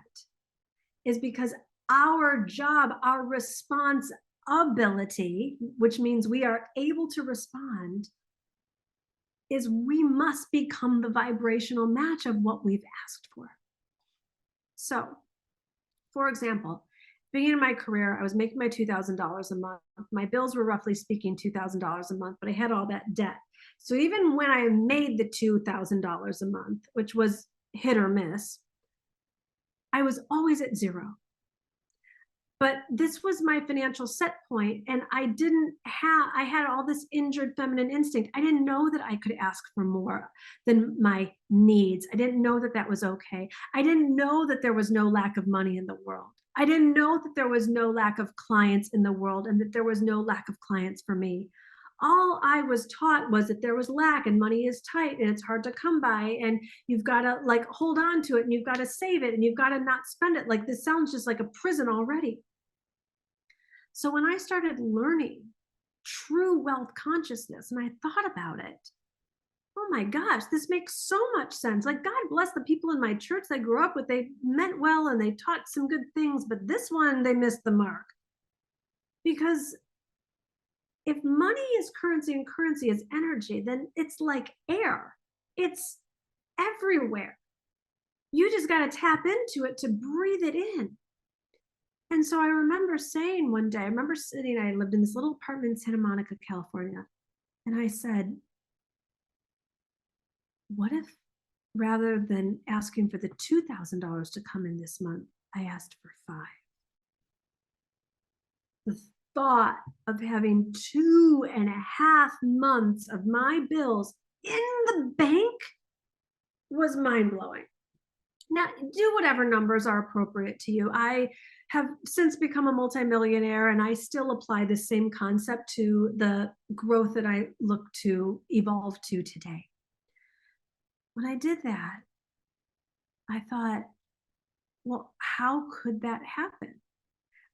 is because our job, our response ability, which means we are able to respond, is we must become the vibrational match of what we've asked for. So, for example, beginning of my career, I was making my $2,000 a month. My bills were roughly speaking $2,000 a month, but I had all that debt. So even when I made the $2,000 a month, which was hit or miss, I was always at zero. But this was my financial set point, and I had all this injured feminine instinct. I didn't know that I could ask for more than my needs. I didn't know that that was okay. I didn't know that there was no lack of money in the world. I didn't know that there was no lack of clients in the world and that there was no lack of clients for me. All I was taught was that there was lack and money is tight and it's hard to come by and you've got to like hold on to it and you've got to save it and you've got to not spend it. Like this sounds just like a prison already. So when I started learning true wealth consciousness and I thought about it, oh my gosh, this makes so much sense. Like, God bless the people in my church I grew up with. They meant well and they taught some good things, but this one, they missed the mark. Because if money is currency and currency is energy, then it's like air. It's everywhere. You just got to tap into it to breathe it in. And so I remember saying one day, I lived in this little apartment in Santa Monica, California. And I said, what if rather than asking for the $2,000 to come in this month, I asked for 5? The thought of having 2.5 months of my bills in the bank was mind blowing. Now, do whatever numbers are appropriate to you. I have since become a multimillionaire and I still apply the same concept to the growth that I look to evolve to today. When I did that, I thought, well, how could that happen?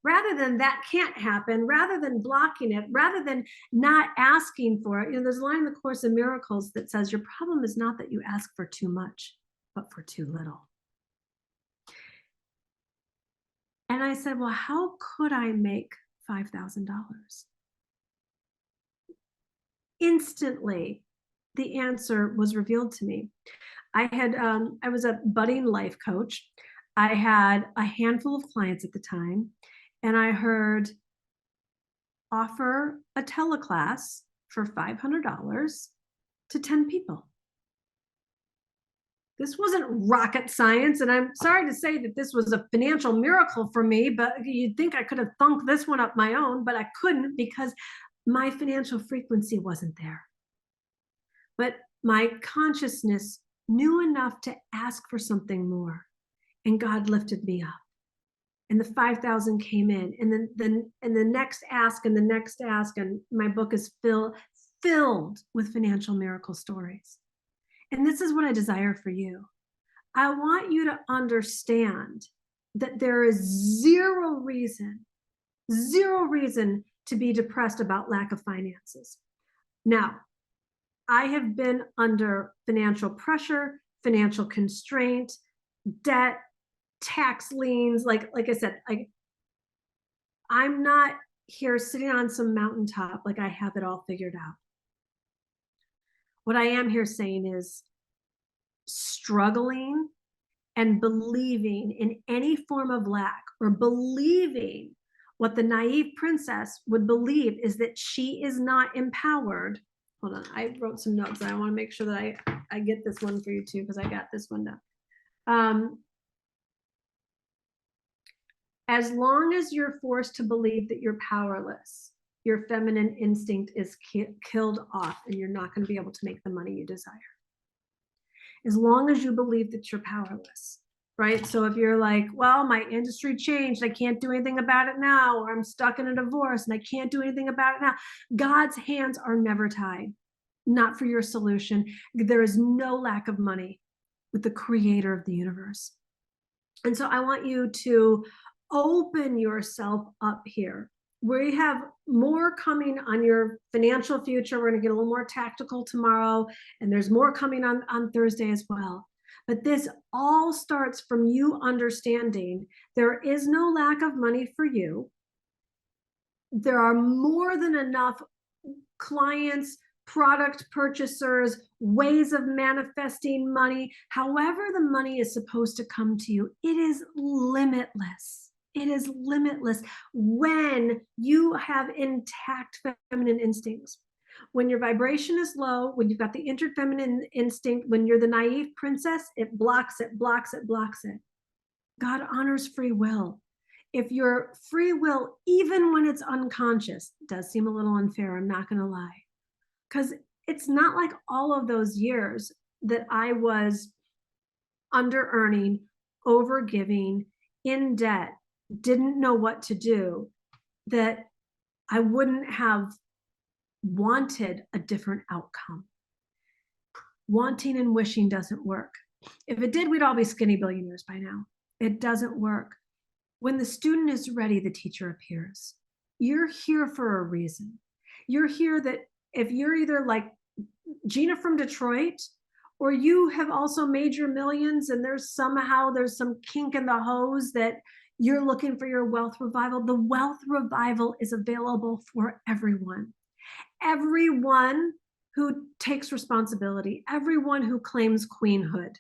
Rather than that can't happen, rather than blocking it, rather than not asking for it, there's a line in the Course in Miracles that says your problem is not that you ask for too much, but for too little. And I said, well, how could I make $5,000? Instantly, the answer was revealed to me. I was a budding life coach. I had a handful of clients at the time, and I heard offer a teleclass for $500 to 10 people. This wasn't rocket science, and I'm sorry to say that this was a financial miracle for me, but you'd think I could have thunked this one up my own, but I couldn't because my financial frequency wasn't there. But my consciousness knew enough to ask for something more, and God lifted me up. And the 5,000 came in, and then the next ask and the next ask, and my book is filled with financial miracle stories. And this is what I desire for you. I want you to understand that there is zero reason to be depressed about lack of finances. Now, I have been under financial pressure, financial constraint, debt, tax liens. Like I said, I'm not here sitting on some mountaintop like I have it all figured out. What I am here saying is struggling and believing in any form of lack, or believing what the naive princess would believe is that she is not empowered. Hold on, I wrote some notes. I want to make sure that I get this one for you too, because I got this one down. As long as you're forced to believe that you're powerless, your feminine instinct is killed off and you're not going to be able to make the money you desire. As long as you believe that you're powerless, right? So if you're like, well, my industry changed, I can't do anything about it now, or I'm stuck in a divorce and I can't do anything about it now. God's hands are never tied, not for your solution. There is no lack of money with the creator of the universe. And so I want you to open yourself up here. we have more coming on your financial future. We're going to get a little more tactical tomorrow, and there's more coming on Thursday as well. But this all starts from you understanding there is no lack of money for you. There are more than enough clients, product purchasers, ways of manifesting money. However the money is supposed to come to you, it is limitless. It is limitless when you have intact feminine instincts. When your vibration is low, when you've got the entered feminine instinct, when you're the naive princess, it blocks it, blocks it, blocks it. God honors free will. If your free will, even when it's unconscious, does seem a little unfair, I'm not going to lie. Because it's not like all of those years that I was under earning, over giving, in debt, didn't know what to do, that I wouldn't have wanted a different outcome. Wanting and wishing doesn't work. If it did, we'd all be skinny billionaires by now. It doesn't work. When the student is ready, the teacher appears. You're here for a reason. You're here that if you're either like Gina from Detroit, or you have also made your millions and there's some kink in the hose that you're looking for your wealth revival, the wealth revival is available for everyone. Everyone who takes responsibility, everyone who claims queenhood,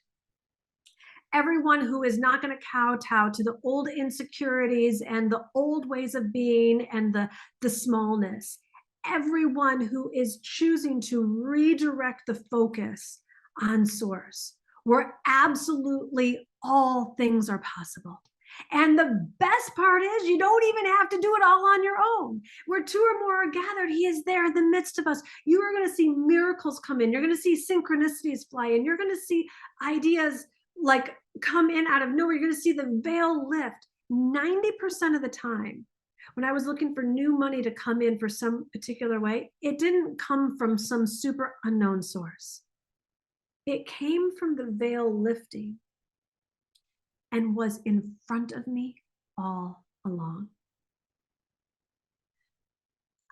everyone who is not going to kowtow to the old insecurities and the old ways of being and the smallness. Everyone who is choosing to redirect the focus on source, where absolutely all things are possible. And the best part is you don't even have to do it all on your own. Where two or more are gathered, he is there in the midst of us. You are going to see miracles come in. You're going to see synchronicities fly in. You're going to see ideas like come in out of nowhere. You're going to see the veil lift. 90% of the time, when I was looking for new money to come in for some particular way, it didn't come from some super unknown source. It came from the veil lifting and was in front of me all along.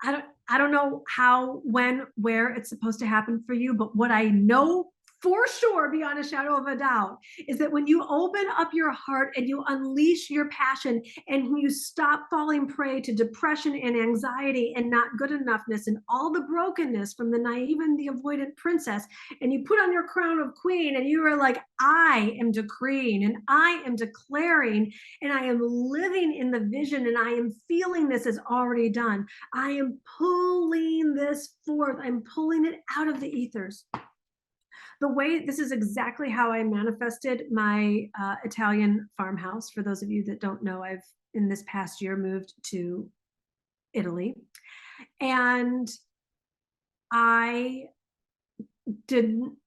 I don't know how, when, where it's supposed to happen for you, but what I know for sure, beyond a shadow of a doubt, is that when you open up your heart and you unleash your passion and you stop falling prey to depression and anxiety and not good enoughness and all the brokenness from the naive and the avoidant princess, and you put on your crown of queen and you are like, I am decreeing and I am declaring and I am living in the vision and I am feeling this is already done. I am pulling this forth. I'm pulling it out of the ethers. The way, this is exactly how I manifested my Italian farmhouse. For those of you that don't know, I've in this past year moved to Italy, and I didn't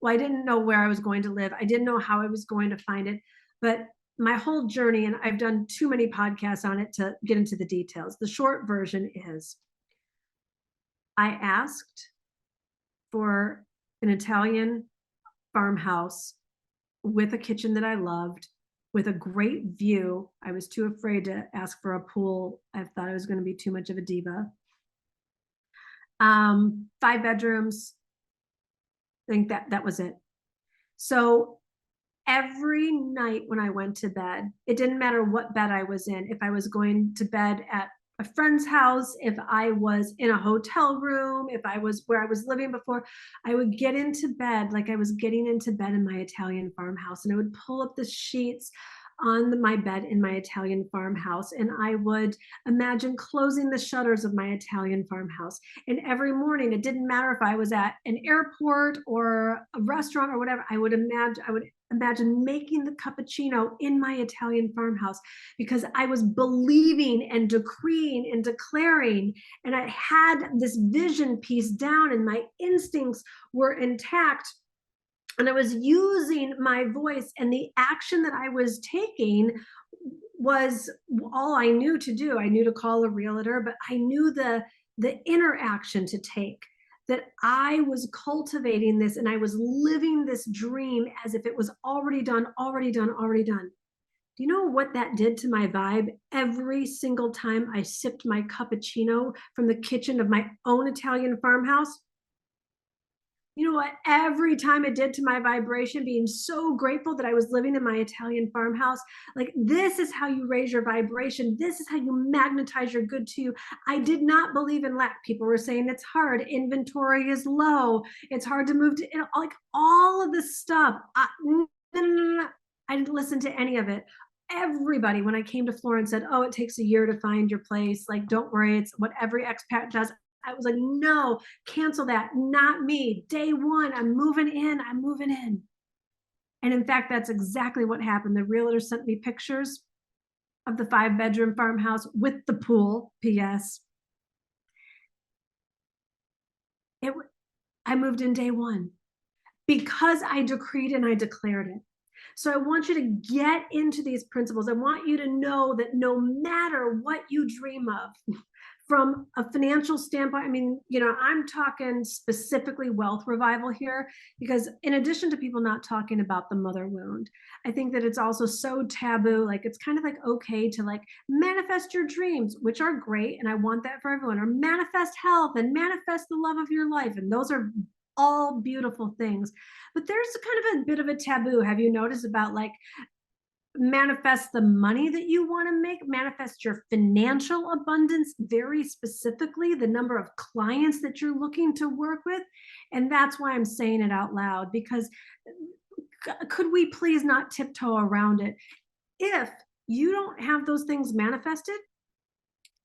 know where I was going to live. I didn't know how I was going to find it, but my whole journey, and I've done too many podcasts on it to get into the details. The short version is I asked for an Italian farmhouse with a kitchen that I loved, with a great view. I was too afraid to ask for a pool. I thought I was going to be too much of a diva. 5 bedrooms. I think that was it. So every night when I went to bed, it didn't matter what bed I was in. If I was going to bed at a friend's house, if I was in a hotel room, if I was where I was living before, I would get into bed like I was getting into bed in my Italian farmhouse, and I would pull up the sheets on my bed in my Italian farmhouse, and I would imagine closing the shutters of my Italian farmhouse. And every morning, it didn't matter if I was at an airport or a restaurant or whatever, I would imagine making the cappuccino in my Italian farmhouse, because I was believing and decreeing and declaring, and I had this vision piece down and my instincts were intact. And I was using my voice, and the action that I was taking was all I knew to do. I knew to call a realtor, but I knew the inner action to take, that I was cultivating this and I was living this dream as if it was already done, already done, already done. Do you know what that did to my vibe every single time I sipped my cappuccino from the kitchen of my own Italian farmhouse? You know what? Every time it did to my vibration, being so grateful that I was living in my Italian farmhouse. Like, this is how you raise your vibration. This is how you magnetize your good to you. I did not believe in lack. People were saying it's hard. Inventory is low. It's hard to move to, like, all of this stuff. No, no, no, no. I didn't listen to any of it. Everybody, when I came to Florence, said, oh, it takes a year to find your place. Like, don't worry. It's what every expat does. I was like, no, cancel that. Not me. Day one, I'm moving in. I'm moving in. And in fact, that's exactly what happened. The realtor sent me pictures of the 5-bedroom farmhouse with the pool. P.S. I moved in day one because I decreed and I declared it. So I want you to get into these principles. I want you to know that no matter what you dream of, from a financial standpoint, I mean, I'm talking specifically wealth revival here, because in addition to people not talking about the mother wound, I think that it's also so taboo. Like, it's kind of like okay to like manifest your dreams, which are great. And I want that for everyone, or manifest health and manifest the love of your life. And those are all beautiful things. But there's kind of a bit of a taboo. Have you noticed about like manifest the money that you want to make, manifest your financial abundance, very specifically, the number of clients that you're looking to work with? And that's why I'm saying it out loud, because could we please not tiptoe around it? If you don't have those things manifested,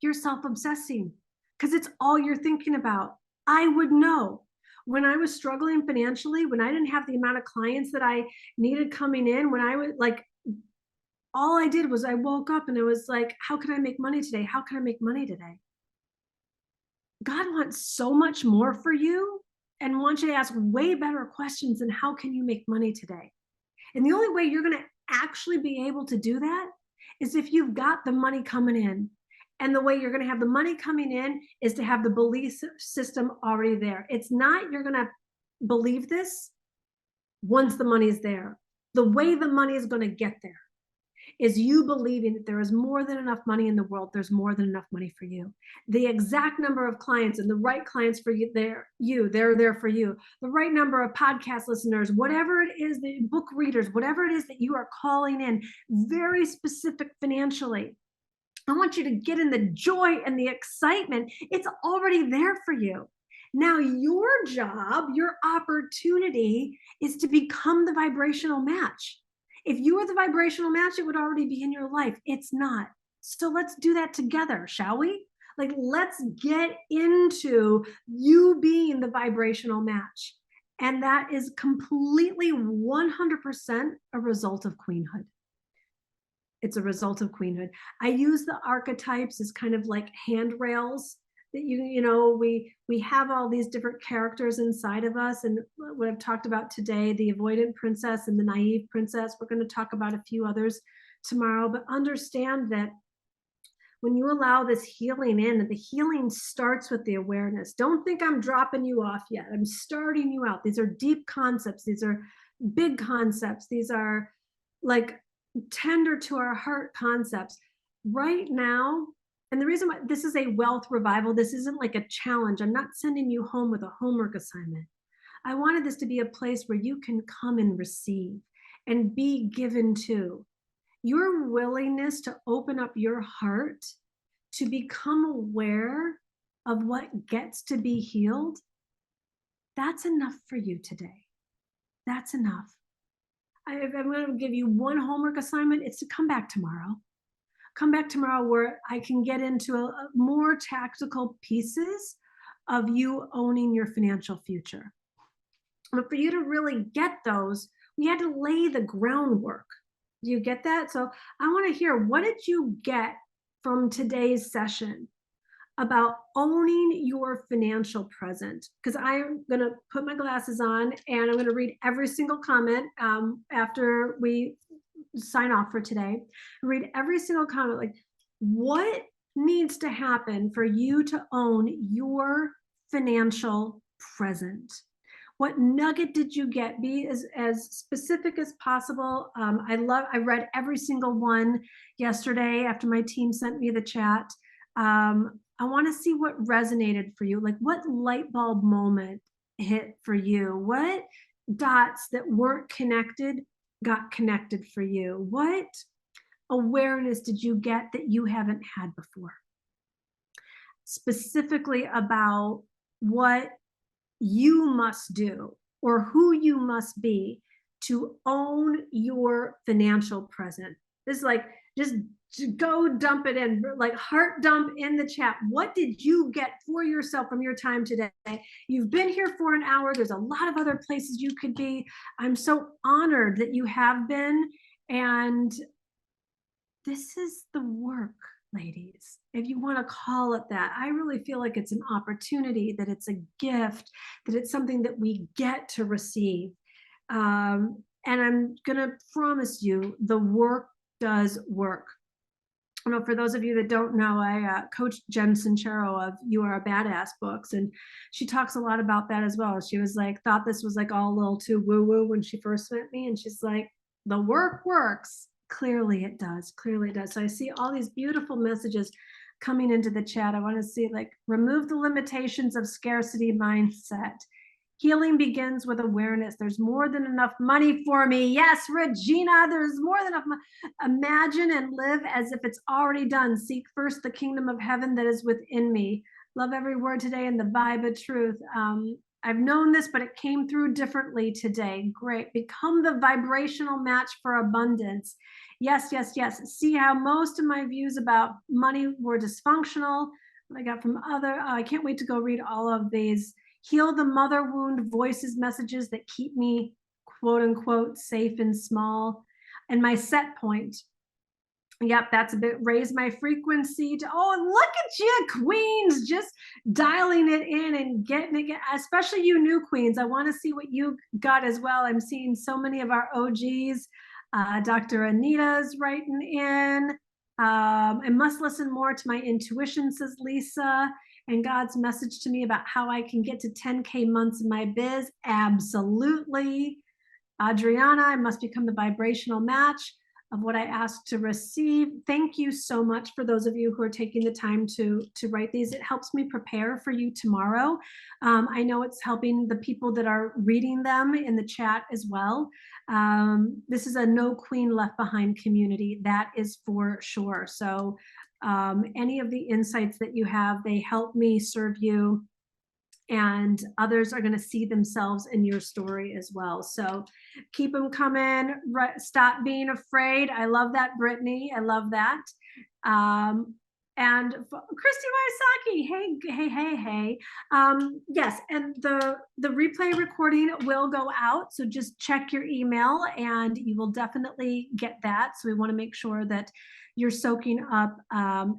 you're self-obsessing because it's all you're thinking about. I would know. When I was struggling financially, when I didn't have the amount of clients that I needed coming in, when I was like, all I did was I woke up and it was like, how can I make money today? How can I make money today? God wants so much more for you and wants you to ask way better questions than how can you make money today? And the only way you're going to actually be able to do that is if you've got the money coming in. And the way you're going to have the money coming in is to have the belief system already there. It's not you're going to believe this once the money's there. The way the money is going to get there is you believing that there is more than enough money in the world. There's more than enough money for you. The exact number of clients and the right clients for you, they're there for you. The right number of podcast listeners, whatever it is, the book readers, whatever it is that you are calling in, very specific financially. I want you to get in the joy and the excitement. It's already there for you. Now, your job, your opportunity is to become the vibrational match. If you were the vibrational match, it would already be in your life. It's not. So let's do that together, shall we? Like, let's get into you being the vibrational match. And that is completely 100% a result of queenhood. It's a result of queenhood. I use the archetypes as kind of like handrails that we have all these different characters inside of us. And what I've talked about today, the avoidant princess and the naive princess, we're going to talk about a few others tomorrow. But understand that when you allow this healing in, the healing starts with the awareness. Don't think I'm dropping you off yet. I'm starting you out. These are deep concepts. These are big concepts. These are like tender to our heart concepts right now. And the reason why this is a wealth revival, this isn't like a challenge. I'm not sending you home with a homework assignment. I wanted this to be a place where you can come and receive and be given to. Your willingness to open up your heart to become aware of what gets to be healed, that's enough for you today. That's enough. If I'm going to give you one homework assignment, it's to come back tomorrow. Come back tomorrow where I can get into a more tactical pieces of you owning your financial future. But for you to really get those, we had to lay the groundwork. Do you get that? So I want to hear, what did you get from today's session about owning your financial present? Because I'm going to put my glasses on and I'm going to read every single comment after we sign off for today. Read every single comment. Like, what needs to happen for you to own your financial present? What nugget did you get? Be as specific as possible. I read every single one yesterday after my team sent me the chat. I want to see what resonated for you. Like, what light bulb moment hit for you? What dots that weren't connected got connected for you? What awareness did you get that you haven't had before? Specifically about what you must do or who you must be to own your financial present. This is like, just go dump it in, like heart dump in the chat. What did you get for yourself from your time today? You've been here for an hour. There's a lot of other places you could be. I'm so honored that you have been. And this is the work, ladies, if you want to call it that. I really feel like it's an opportunity, that it's a gift, that it's something that we get to receive. And I'm going to promise you, the work does work. You know, for those of you that don't know, I coached Jen Sincero of You Are a Badass books, and she talks a lot about that as well. She was like, thought this was like all a little too woo-woo when she first met me, and she's like, the work works. Clearly it does. Clearly it does. So I see all these beautiful messages coming into the chat. I want to see, like, remove the limitations of scarcity mindset. Healing begins with awareness. There's more than enough money for me. Yes, Regina, there's more than enough money. Imagine and live as if it's already done. Seek first the kingdom of heaven that is within me. Love every word today and the vibe of truth. I've known this, but it came through differently today. Great. Become the vibrational match for abundance. Yes, yes, yes. See how most of my views about money were dysfunctional. What I got from other, I can't wait to go read all of these. Heal the mother wound voices, messages that keep me, quote unquote, safe and small. And my set point. Yep, that's a bit, raise my frequency to, oh, and look at you, queens, just dialing it in and getting it, especially you new queens. I want to see what you got as well. I'm seeing so many of our OGs. Dr. Anita's writing in. I must listen more to my intuition, says Lisa, and God's message to me about how I can get to 10K months in my biz. Absolutely. Adriana, I must become the vibrational match of what I asked to receive. Thank you so much for those of you who are taking the time to write these. It helps me prepare for you tomorrow. I know it's helping the people that are reading them in the chat as well. This is a no queen left behind community, that is for sure. So any of the insights that you have, they help me serve you, and others are going to see themselves in your story as well. So keep them coming. Stop being afraid. I love that, Brittany. I love that. And Christy Waisaki, hey. Yes, and the replay recording will go out. So just check your email and you will definitely get that. So we want to make sure that you're soaking up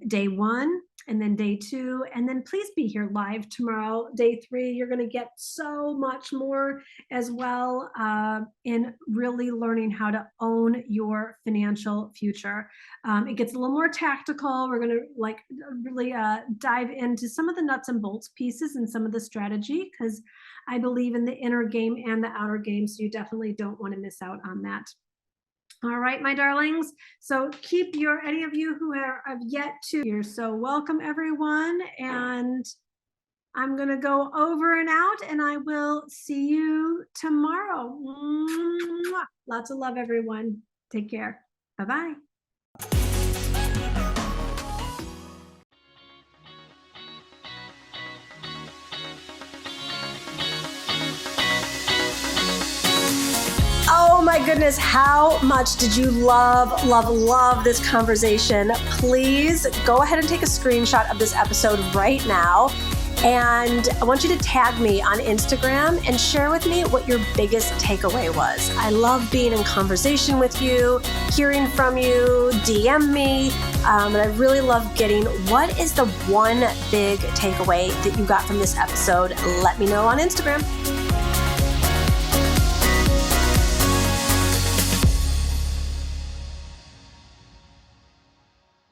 day 1 and then day 2, and then please be here live tomorrow, day 3. You're going to get so much more as well in really learning how to own your financial future. It gets a little more tactical. We're going to really dive into some of the nuts and bolts pieces and some of the strategy, because I believe in the inner game and the outer game. So you definitely don't want to miss out on that. All right, my darlings. So keep any of you who have yet to, you're so welcome, everyone. And I'm going to go over and out, and I will see you tomorrow. Mwah. Lots of love, everyone. Take care. Bye-bye. Oh my goodness, how much did you love this conversation? Please go ahead and take a screenshot of this episode right now. And I want you to tag me on Instagram and share with me what your biggest takeaway was. I love being in conversation with you, hearing from you, DM me. And I really love getting, what is the one big takeaway that you got from this episode? Let me know on Instagram.